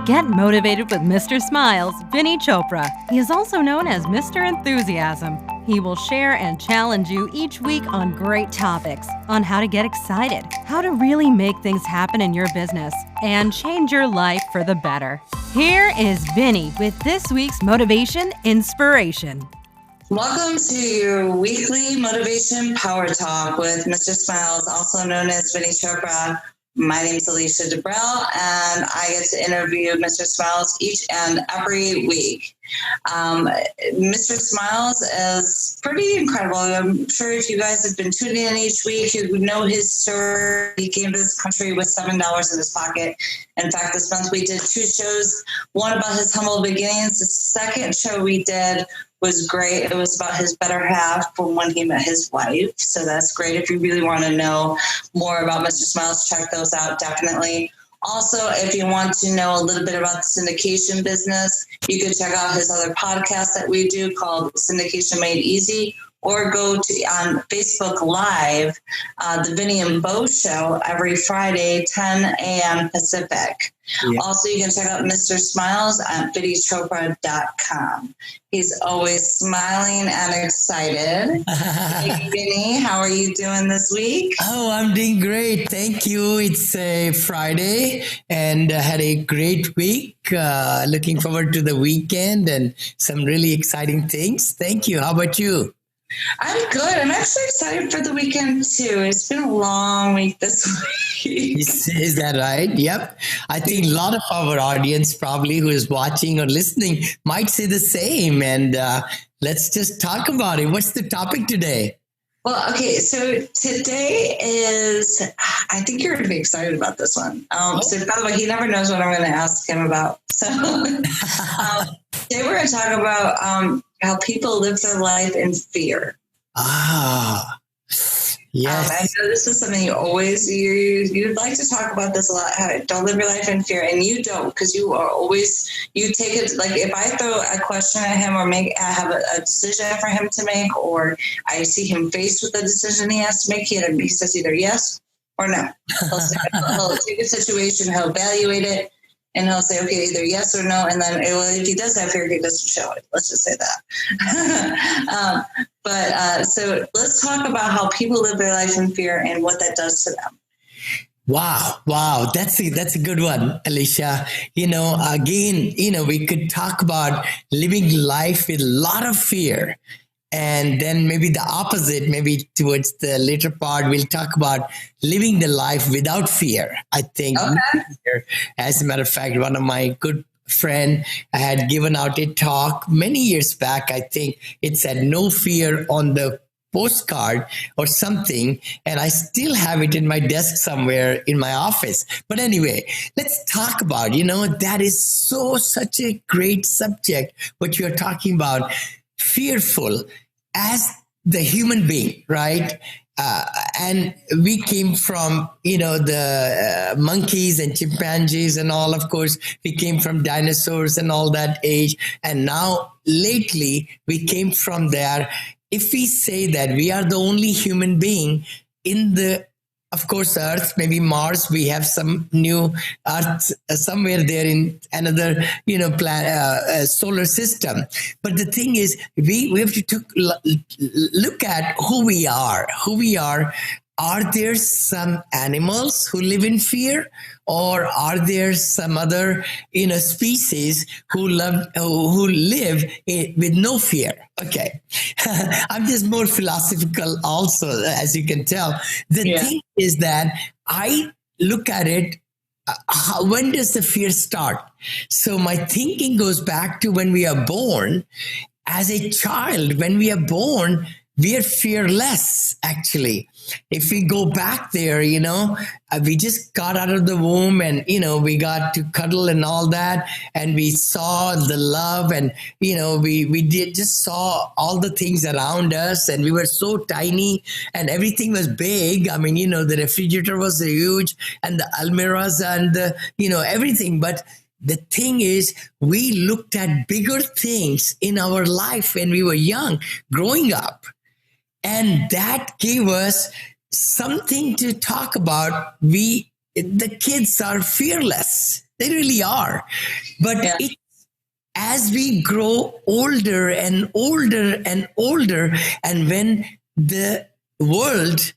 Get motivated with Mr. Smiles, Vinney Chopra. He is also known as Mr. Enthusiasm. He will share and challenge you each week on great topics on how to get excited, how to really make things happen in your business, and change your life for the better. Here is Vinney with this week's Motivation Inspiration. Welcome to your weekly Motivation Power Talk with Mr. Smiles, also known as Vinney Chopra. My name is Alicia Debrell, and I get to interview Mr. Smiles each and every week. Mr. Smiles is pretty incredible. I'm sure if you guys have been tuning in each week, you know his story. He came to this country with $7 in his pocket. In fact, this month we did 2 shows, one about his humble beginnings. The second show we did was great. It was about his better half from when he met his wife. So that's great. If you really want to know more about Mr. Smiles, check those out, definitely. Also, if you want to know a little bit about the syndication business, you can check out his other podcast that we do called Syndication Made Easy, or go to on Facebook Live, the Vinney and Bo Show every Friday, 10 a.m. Pacific. Yeah. Also, you can check out Mr. Smiles at VinneyChopra.com. He's always smiling and excited. Hey, Vinney, how are you doing this week? Oh, I'm doing great. Thank you. It's a Friday and I had a great week. Looking forward to the weekend and some really exciting things. Thank you. How about you? I'm good. I'm actually excited for the weekend too. It's been a long week this week. Is that right? Yep. I think a lot of our audience probably who is watching or listening might say the same. And let's just talk about it. What's the topic today? Well, okay. So today is, I think you're going to be excited about this one. So by the way, he never knows what I'm going to ask him about. So today we're going to talk about how people live their life in fear. Yes. I know this is something you'd like to talk about this a lot. How don't live your life in fear, and you don't, because you take it like if I throw a question at him or have a decision for him to make, or I see him faced with a decision he has to make, he says either yes or no. He'll take a situation, he'll evaluate it, and he'll say, okay, either yes or no. And then if he does have fear, he doesn't show it. Let's just say that. So let's talk about how people live their life in fear and what that does to them. Wow. That's a good one, Alicia. Again, we could talk about living life with a lot of fear. And then maybe the opposite, maybe towards the later part, we'll talk about living the life without fear. I think, as a matter of fact, one of my good friend had given out a talk many years back. I think it said no fear on the postcard or something. And I still have it in my desk somewhere in my office. But anyway, let's talk about, that is such a great subject, what you're talking about. Fearful as the human being, right? And we came from, the monkeys and chimpanzees and all, of course, we came from dinosaurs and all that age. And now lately we came from there. If we say that we are the only human being in the, of course, Earth, maybe Mars, we have some new Earth somewhere there in another, solar system. But the thing is, we have to look at who we are. Are there some animals who live in fear, or are there some other, species who live with no fear? Okay, I'm just more philosophical, also, as you can tell. The thing is that I look at it. When does the fear start? So my thinking goes back to when we are born. As a child, when we are born, we are fearless, actually. If we go back there, we just got out of the womb and, we got to cuddle and all that. And we saw the love and, we just saw all the things around us, and we were so tiny and everything was big. I mean, the refrigerator was huge and the almirahs and everything. But the thing is, we looked at bigger things in our life when we were young, growing up. And that gave us something to talk about. The kids are fearless. They really are. But Yeah. as we grow older and older and older, and when the world,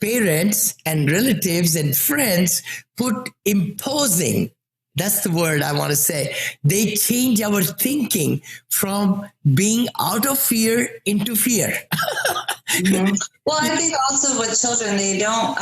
parents and relatives and friends put imposing, that's the word I want to say, they change our thinking from being out of fear into fear. Mhm. Well, I think also with children, they don't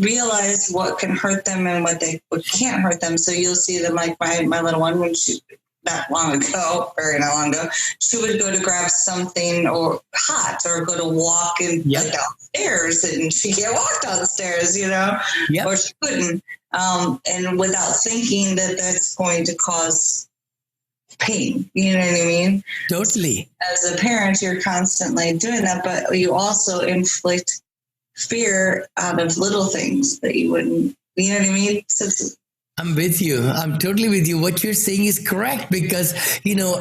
realize what can hurt them and what can't hurt them. So you'll see them like my little one, when she not long ago, very not long ago, she would go to grab something or hot or go to walk like downstairs, and she can't walk downstairs, or she couldn't, and without thinking that that's going to cause pain. You know what I mean? Totally. As a parent, you're constantly doing that, but you also inflict fear out of little things that you wouldn't, you know what I mean? I'm with you. I'm totally with you. What you're saying is correct because,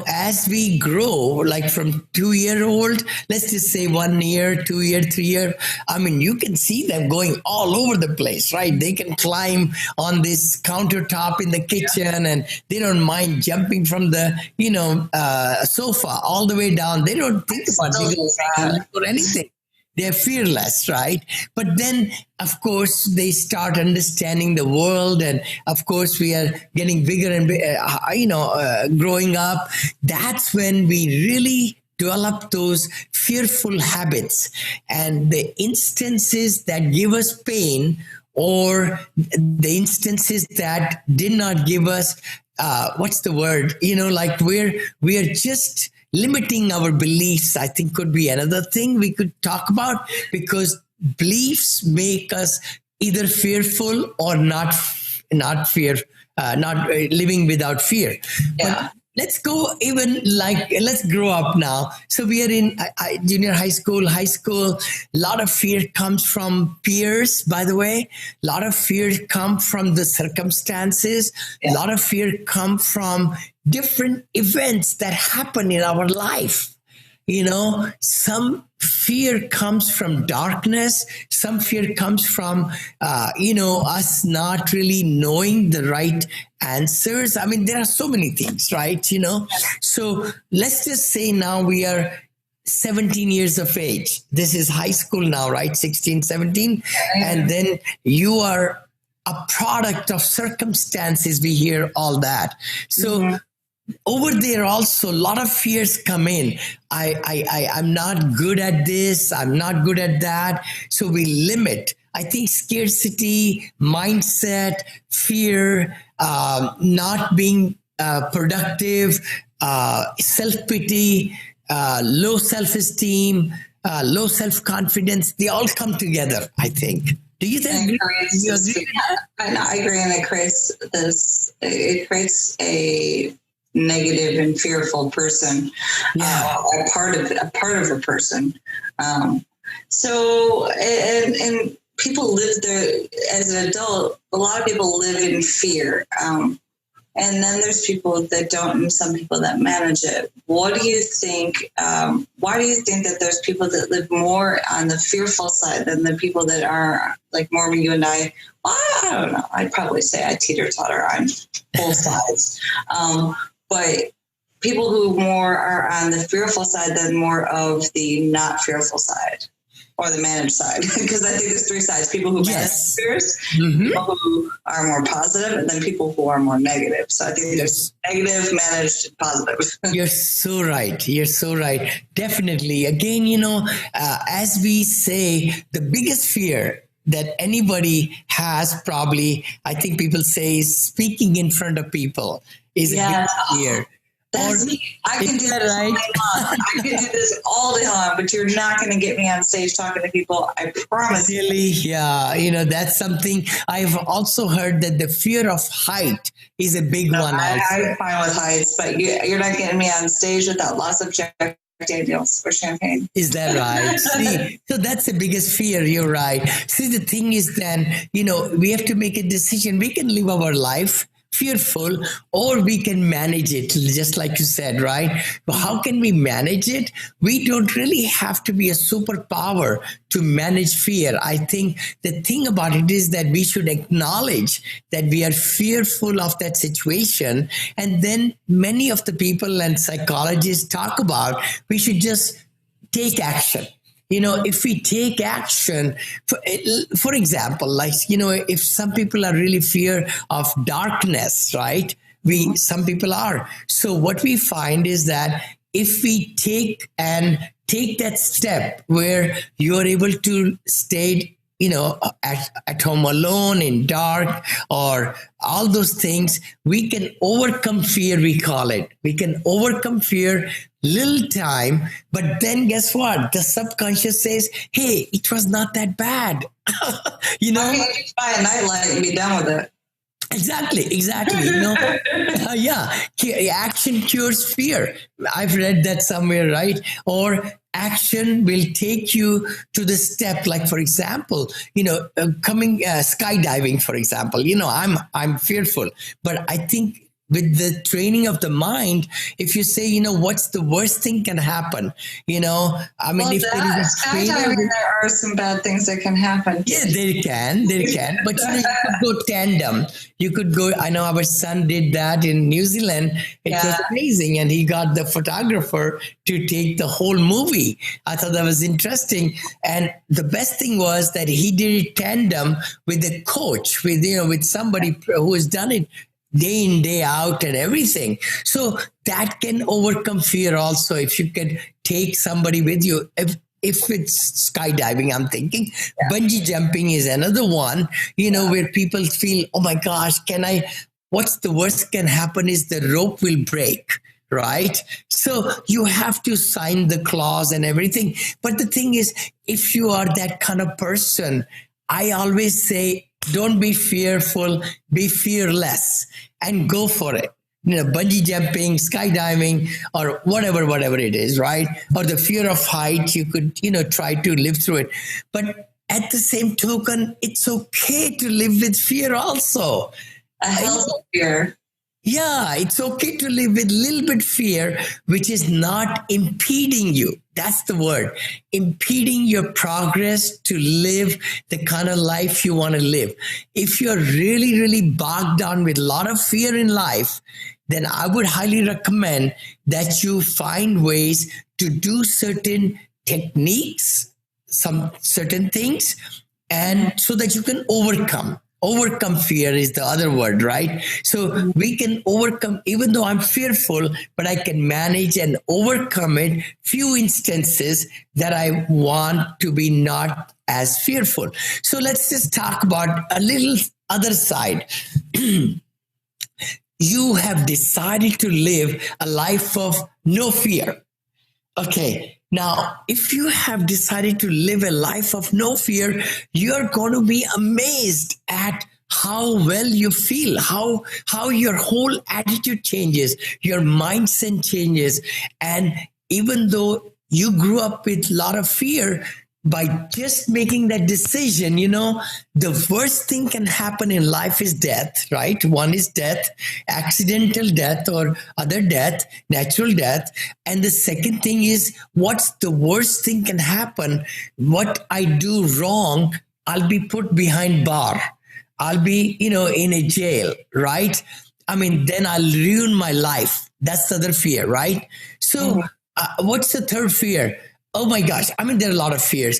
as we grow, like from 2-year-old, let's just say 1 year, 2 year, 3 year, I mean, you can see them going all over the place, right? They can climb on this countertop in the kitchen and they don't mind jumping from the, sofa all the way down. They don't think about it or anything. They're fearless, right? But then, of course, they start understanding the world. And of course, we are getting bigger and, growing up. That's when we really develop those fearful habits. And the instances that give us pain, or the instances that did not give us, what's the word? Like we are just limiting our beliefs, I think, could be another thing we could talk about, because beliefs make us either fearful or not living without fear. Yeah. But let's go let's grow up now. So we are in junior high school. A lot of fear comes from peers, by the way. A lot of fear comes from the circumstances. Yeah. A lot of fear comes from different events that happen in our life. Some fear comes from darkness. Some fear comes from, us not really knowing the right answers. I mean, there are so many things, right? So let's just say now we are 17 years of age. This is high school now, right? 16, 17. And then you are a product of circumstances. We hear all that. So over there also, a lot of fears come in. I'm not good at this. I'm not good at that. So we limit. I think scarcity, mindset, fear, not being productive, self-pity, low self-esteem, low self-confidence, they all come together, I think. Do you think? I agree, and it creates a negative and fearful person, a part of a person. And people live there as an adult. A lot of people live in fear. And then there's people that don't, and some people that manage it. What do you think? Why do you think that there's people that live more on the fearful side than the people that are like more you and I? Well, I don't know. I'd probably say I teeter-totter on both sides. But people who more are on the fearful side than more of the not fearful side, or the managed side, because I think there's 3 sides: people who manage fears, people who are more positive, and then people who are more negative. So I think there's negative, managed, positive. You're so right. Definitely. Again, as we say, the biggest fear that anybody has, probably, I think people say, is speaking in front of people is a big fear. That's me. I can do this all day long. I can do this all day long, but you're not going to get me on stage talking to people. I promise. Really? Yeah. That's something I've also heard, that the fear of height is a big one. I'm fine with heights, but you're not getting me on stage without lots of Jack Daniels or champagne. Is that right? See, so that's the biggest fear. You're right. See, the thing is then, we have to make a decision. We can live our life fearful, or we can manage it, just like you said, right? But how can we manage it? We don't really have to be a superpower to manage fear. I think the thing about it is that we should acknowledge that we are fearful of that situation. And then many of the people and psychologists talk about we should just take action. If we take action, for example, like, if some people are really fear of darkness, right? Some people are. So what we find is that if we take that step where you're able to stay, at home alone in dark or all those things, we can overcome fear, we call it. We can overcome fear little time, but then guess what? The subconscious says, hey, it was not that bad. I can just buy a nightlight and be done with it. Exactly. Action cures fear. I've read that somewhere, right? Or action will take you to the step, like, for example, coming skydiving, for example, I'm fearful, but I think with the training of the mind, if you say, what's the worst thing can happen, if there is a skydiving, there are some bad things that can happen. Yeah, there can. But you could go tandem. You could go, I know our son did that in New Zealand. It was amazing. And he got the photographer to take the whole movie. I thought that was interesting. And the best thing was that he did it tandem with a coach, with somebody who has done it day in, day out and everything. So that can overcome fear also if you can take somebody with you. If it's skydiving, I'm thinking bungee jumping is another one, where people feel, oh my gosh, what's the worst can happen is the rope will break, right? So you have to sign the clause and everything. But the thing is, if you are that kind of person, I always say, don't be fearful, be fearless and go for it. Bungee jumping, skydiving, or whatever it is, right? Or the fear of height, you could, try to live through it. But at the same token, it's okay to live with fear also. A healthy fear. Yeah, it's okay to live with a little bit fear, which is not impeding you. That's the word. Impeding your progress to live the kind of life you want to live. If you're really, really bogged down with a lot of fear in life, then I would highly recommend that you find ways to do certain techniques, some certain things, and so that you can overcome. Overcome fear is the other word, right? So we can overcome, even though I'm fearful, but I can manage and overcome it. Few instances that I want to be not as fearful. So let's just talk about a little other side. You have decided to live a life of no fear. Okay. Now, if you have decided to live a life of no fear, you're going to be amazed at how well you feel, how your whole attitude changes, your mindset changes. And even though you grew up with a lot of fear, by just making that decision, the worst thing can happen in life is death, right? One is death, accidental death or other death, natural death. And the second thing is, what's the worst thing can happen? What I do wrong, I'll be put behind bar. I'll be, in a jail, right? Then I'll ruin my life. That's the other fear, right? So what's the third fear? Oh my gosh. There are a lot of fears.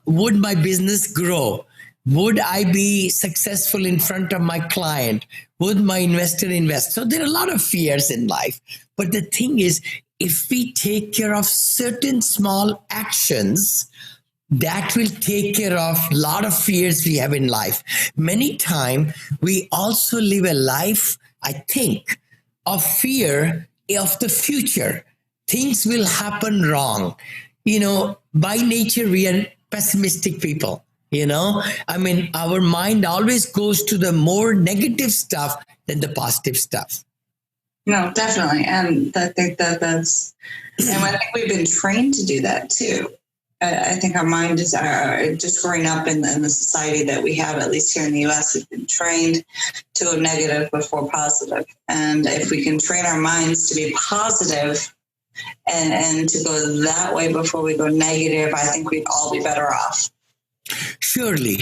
Would my business grow? Would I be successful in front of my client? Would my investor invest? So there are a lot of fears in life. But the thing is, if we take care of certain small actions, that will take care of a lot of fears we have in life. Many times we also live a life, I think, of fear of the future. Things will happen wrong. By nature, we are pessimistic people, our mind always goes to the more negative stuff than the positive stuff. No, definitely. And I think that's, and I think we've been trained to do that too. I think our mind is just growing up in the society that we have, at least here in the U.S., has been trained to go negative before positive. And if we can train our minds to be positive and to go that way before we go negative, I think we'd all be better off. Surely.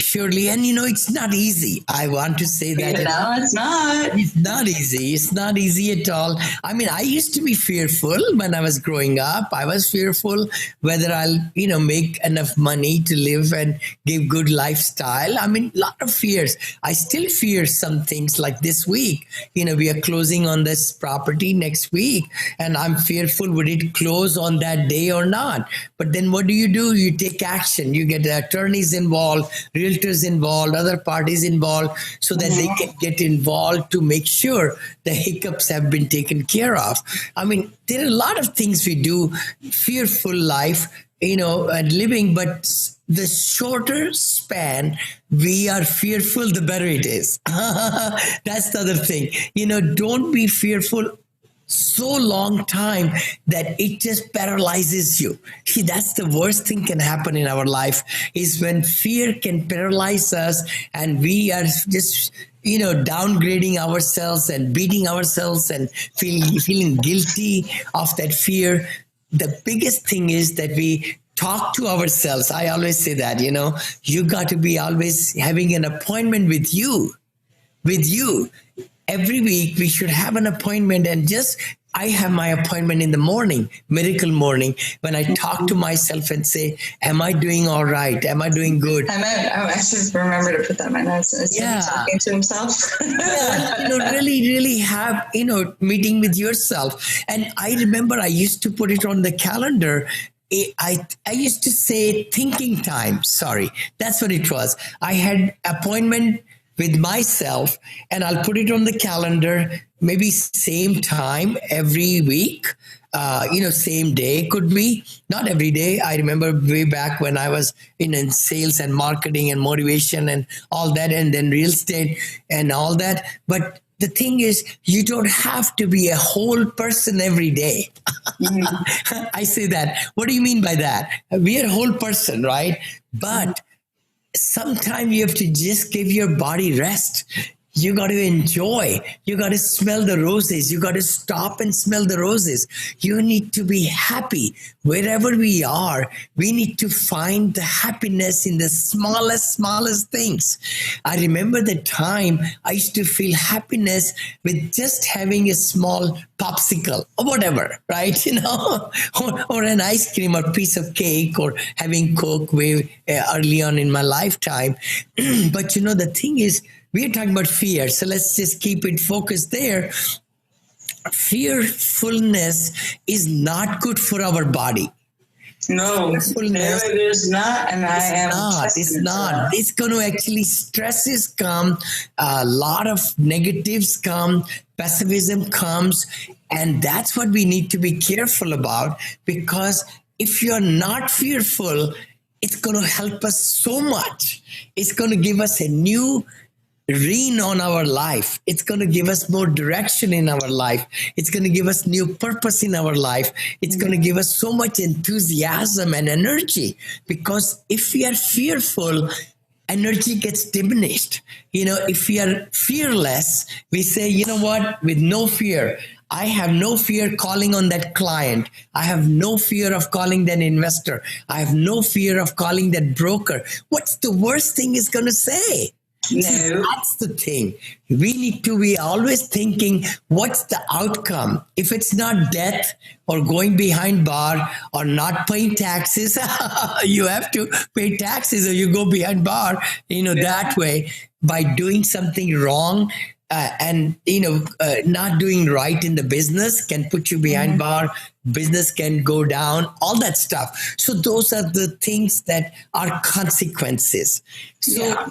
And it's not easy. I want to say that. No, it's not. It's not easy. It's not easy at all. I mean, I used to be fearful when I was growing up. I was fearful whether I'll, make enough money to live and give good lifestyle. I mean, a lot of fears. I still fear some things like this week. We are closing on this property next week, and I'm fearful, would it close on that day or not? But then what do? You take action. You get the attorneys involved, realtors involved, other parties involved, so that they can get involved to make sure the hiccups have been taken care of. I mean, there are a lot of things we do, fearful life, and living, but the shorter span we are fearful, the better it is. That's the other thing. Don't be fearful so long time that it just paralyzes you. See, that's the worst thing can happen in our life, is when fear can paralyze us and we are just downgrading ourselves and beating ourselves and feeling guilty of that fear. The biggest thing is that we talk to ourselves. I always say that, you got to be always having an appointment with you. Every week we should have an appointment, and I have my appointment in the morning, miracle morning, when I talk to myself and say, am I doing all right? Am I doing good? I should remember to put that in my notes. Talking to himself. Really have, meeting with yourself. And I remember I used to put it on the calendar. I used to say thinking time. Sorry, that's what it was. I had appointment with myself, and I'll put it on the calendar, maybe same time every week, same day could be, not every day. I remember way back when I was in sales and marketing and motivation and all that, and then real estate and all that. But the thing is, you don't have to be a whole person every day. I say that. What do you mean by that? We are a whole person, right? But sometimes you have to just give your body rest. You got to enjoy. You got to smell the roses. You got to stop and smell the roses. You need to be happy. Wherever we are, we need to find the happiness in the smallest things. I remember the time I used to feel happiness with just having a small popsicle or whatever, right? Or an ice cream or piece of cake, or having Coke way early on in my lifetime. But the thing is, we are talking about fear, so let's just keep it focused there. Fearfulness is not good for our body. No, it is not, and It's not. It's going to actually, stresses come, a lot of negatives come, pessimism comes, and that's what we need to be careful about, because if you're not fearful, it's going to help us so much. It's going to give us a new rein on our life. It's going to give us more direction in our life. It's going to give us new purpose in our life. It's going to give us so much enthusiasm and energy, because if we are fearful, energy gets diminished. If we are fearless, we say, with no fear, I have no fear calling on that client. I have no fear of calling that investor. I have no fear of calling that broker. What's the worst thing he's going to say? No. See, that's the thing. We need to be always thinking, what's the outcome? If it's not death or going behind bar or not paying taxes, you have to pay taxes or you go behind bar, that way, by doing something wrong. And not doing right in the business can put you behind bar. Business can go down, all that stuff. So those are the things that are consequences. So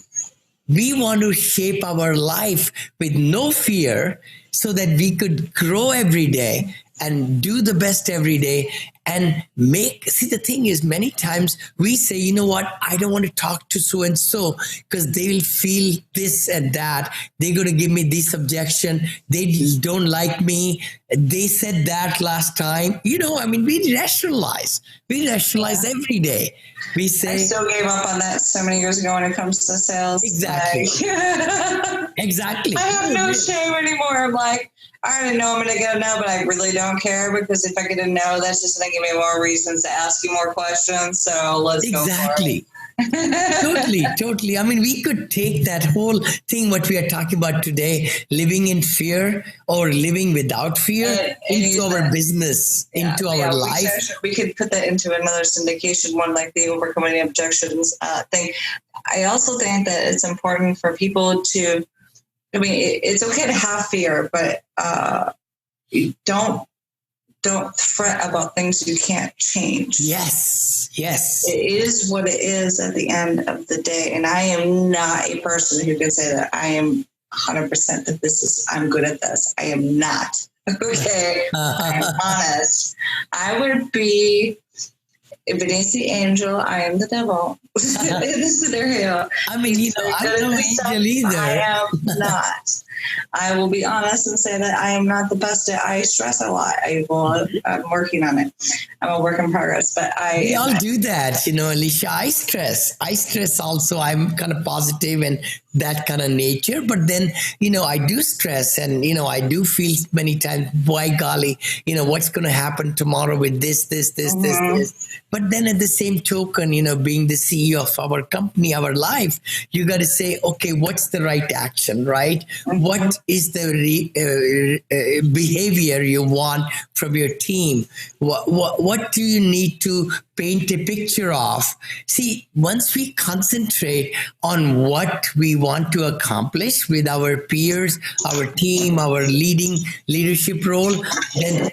we want to shape our life with no fear, so that we could grow every day and do the best every day and see, the thing is, many times we say, you know what, I don't want to talk to so and so because they will feel this and that. They're going to give me this objection. They don't like me. They said that last time. I mean, we rationalize. We rationalize every day. We say, I still gave up on that so many years ago when it comes to sales. Exactly. Exactly. I have no shame anymore. I'm like, I already know I'm going to get a no, but I really don't care, because if I get a no, that's just going to give me more reasons to ask you more questions. So let's go for it. Totally. I mean, we could take that whole thing, what we are talking about today, living in fear or living without fear, into our business, into our life. We could put that into another syndication one, like the overcoming objections thing. I also think that it's important for people to, it's okay to have fear, but don't fret about things you can't change. Yes. It is what it is at the end of the day. And I am not a person who can say that I am 100% that I'm good at this. I am not. Okay. I'm honest. I would be, if it is the angel, I am the devil. In this scenario. I mean, I'm no angel either. I am not. I will be honest and say that I am not the best at, I stress a lot. I'm working on it. I'm a work in progress, but we all do that, Alicia. I stress also. I'm kind of positive and that kind of nature, but then, I do stress, and, I do feel many times, boy, golly, what's going to happen tomorrow with this. But then at the same token, being the CEO of our company, our life, you got to say, okay, what's the right action, right? What is the behavior you want from your team? What do you need to paint a picture of? See, once we concentrate on what we want to accomplish with our peers, our team, our leadership role, then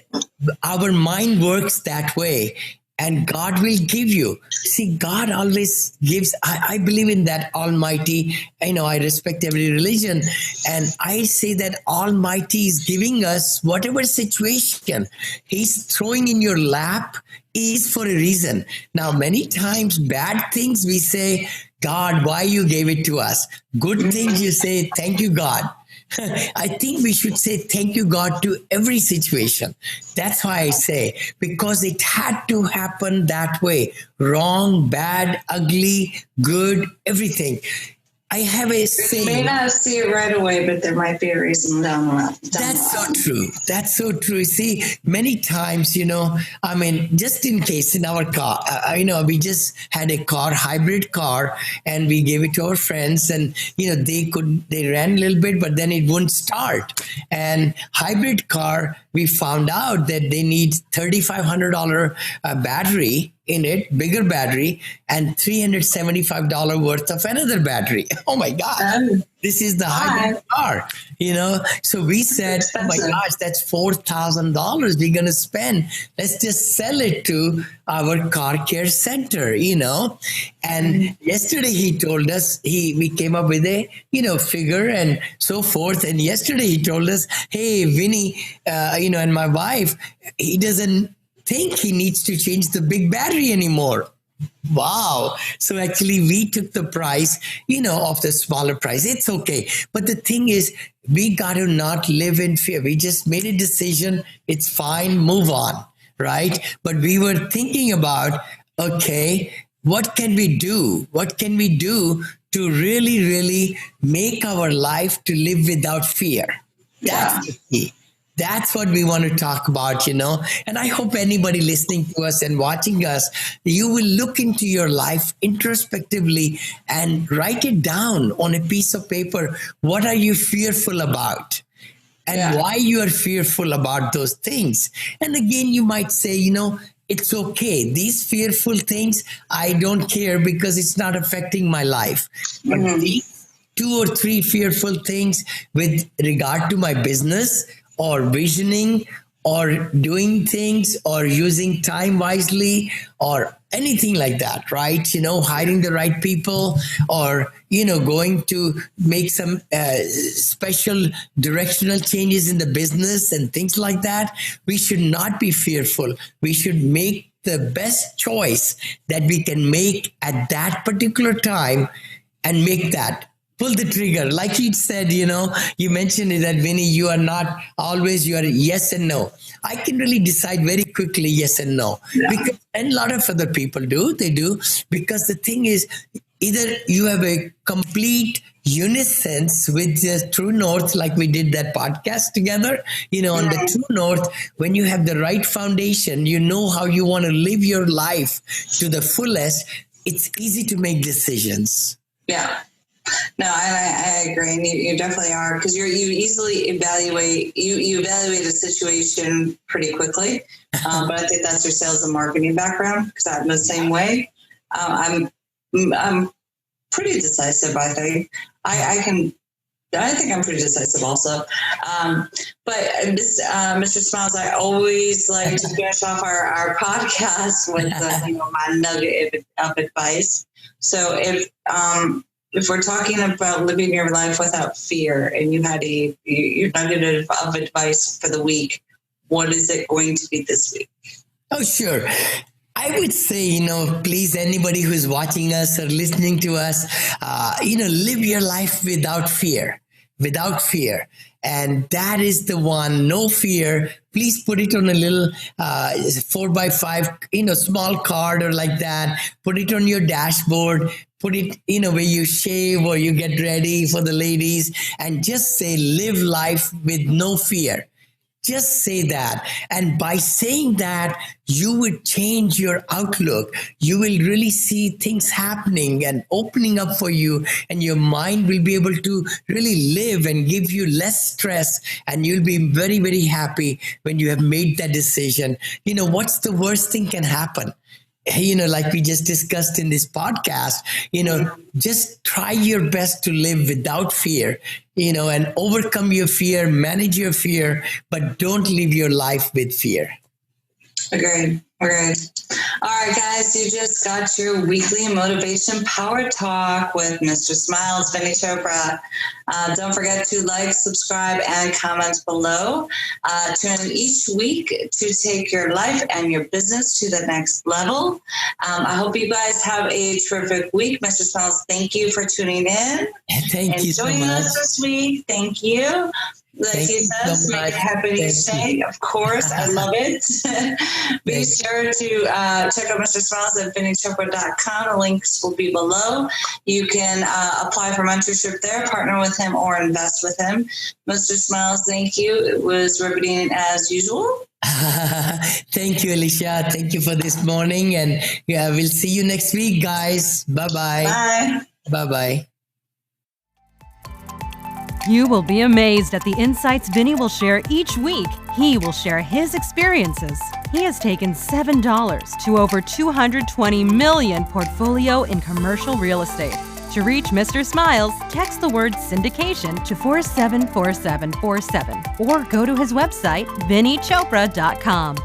our mind works that way. And God will give you. See, God always gives. I believe in that Almighty. I respect every religion. And I say that Almighty is giving us whatever situation He's throwing in your lap is for a reason. Now, many times, bad things we say, God, why you gave it to us? Good things you say, thank you, God. I think we should say thank you, God, to every situation. That's why I say, because it had to happen that way. Wrong, bad, ugly, good, everything. I have a saying. You may not see it right away, but there might be a reason down the line. That's so true. That's so true. See, many times, just in case in our car, we just had a hybrid car, and we gave it to our friends, and, they ran a little bit, but then it wouldn't start. And hybrid car, we found out that they need $3,500 battery in it, bigger battery, and $375 worth of another battery. Oh my God. This is the hybrid car, So we said, oh my gosh, that's $4,000 we're going to spend. Let's just sell it to our car care center, And yesterday he told us, we came up with a, figure and so forth. And yesterday he told us, hey, Vinney, and my wife, he doesn't think he needs to change the big battery anymore. Wow. So actually we took the price, of the smaller price. It's okay. But the thing is, we got to not live in fear. We just made a decision. It's fine. Move on. Right. But we were thinking about, okay, what can we do? What can we do to really, really make our life to live without fear? That's the key. That's what we want to talk about, and I hope anybody listening to us and watching us, you will look into your life introspectively and write it down on a piece of paper. What are you fearful about? And why you are fearful about those things? And again, you might say, it's okay. These fearful things, I don't care because it's not affecting my life. But these 2 or 3 fearful things with regard to my business, or visioning, or doing things or using time wisely or anything like that, right? Hiring the right people or, going to make some special directional changes in the business and things like that. We should not be fearful. We should make the best choice that we can make at that particular time and make that. Pull the trigger. Like you said, you mentioned that, Vinney, you are yes and no. I can really decide very quickly yes and no. Yeah. And a lot of other people they do, because the thing is, either you have a complete unison with the true north, like we did that podcast together, on the true north, when you have the right foundation, you know how you want to live your life to the fullest, it's easy to make decisions. Yeah. No, I agree. And you definitely are, because you easily evaluate a situation pretty quickly. But I think that's your sales and marketing background, because I'm the same way. I'm pretty decisive, I think. I think I'm pretty decisive also. But Mr. Smiles, I always like to finish off our podcast with my nugget of advice. So if we're talking about living your life without fear, and you had your nugget of advice for the week, what is it going to be this week? Oh, sure. I would say, please, anybody who's watching us or listening to us, live your life without fear. And that is the one, no fear. Please put it on a little 4x5, small card or like that. Put it on your dashboard. Put it, where you shave or you get ready for the ladies, and just say, live life with no fear. Just say that. And by saying that, you would change your outlook. You will really see things happening and opening up for you, and your mind will be able to really live and give you less stress. And you'll be very, very happy when you have made that decision. What's the worst thing can happen? Like we just discussed in this podcast, just try your best to live without fear, and overcome your fear, manage your fear, but don't live your life with fear. Agreed. All right, guys, you just got your weekly motivation power talk with Mr. Smiles, Vinney Chopra. Don't forget to like, subscribe, and comment below. Tune in each week to take your life and your business to the next level. I hope you guys have a terrific week. Mr. Smiles, thank you for tuning in. Thank you so much. Joining us this week. Thank you. Like he says, make it happen each day. Of course, I love it. Be sure to check out Mr. Smiles at VinneyChopra.com. The links will be below. You can apply for mentorship there, partner with him, or invest with him. Mr. Smiles, thank you. It was riveting as usual. Thank you, Alicia. Thank you for this morning. And we'll see you next week, guys. Bye-bye. Bye. Bye-bye. You will be amazed at the insights Vinney will share each week. He will share his experiences. He has taken $7 to over $220 million portfolio in commercial real estate. To reach Mr. Smiles, text the word syndication to 474747 or go to his website, VinneyChopra.com.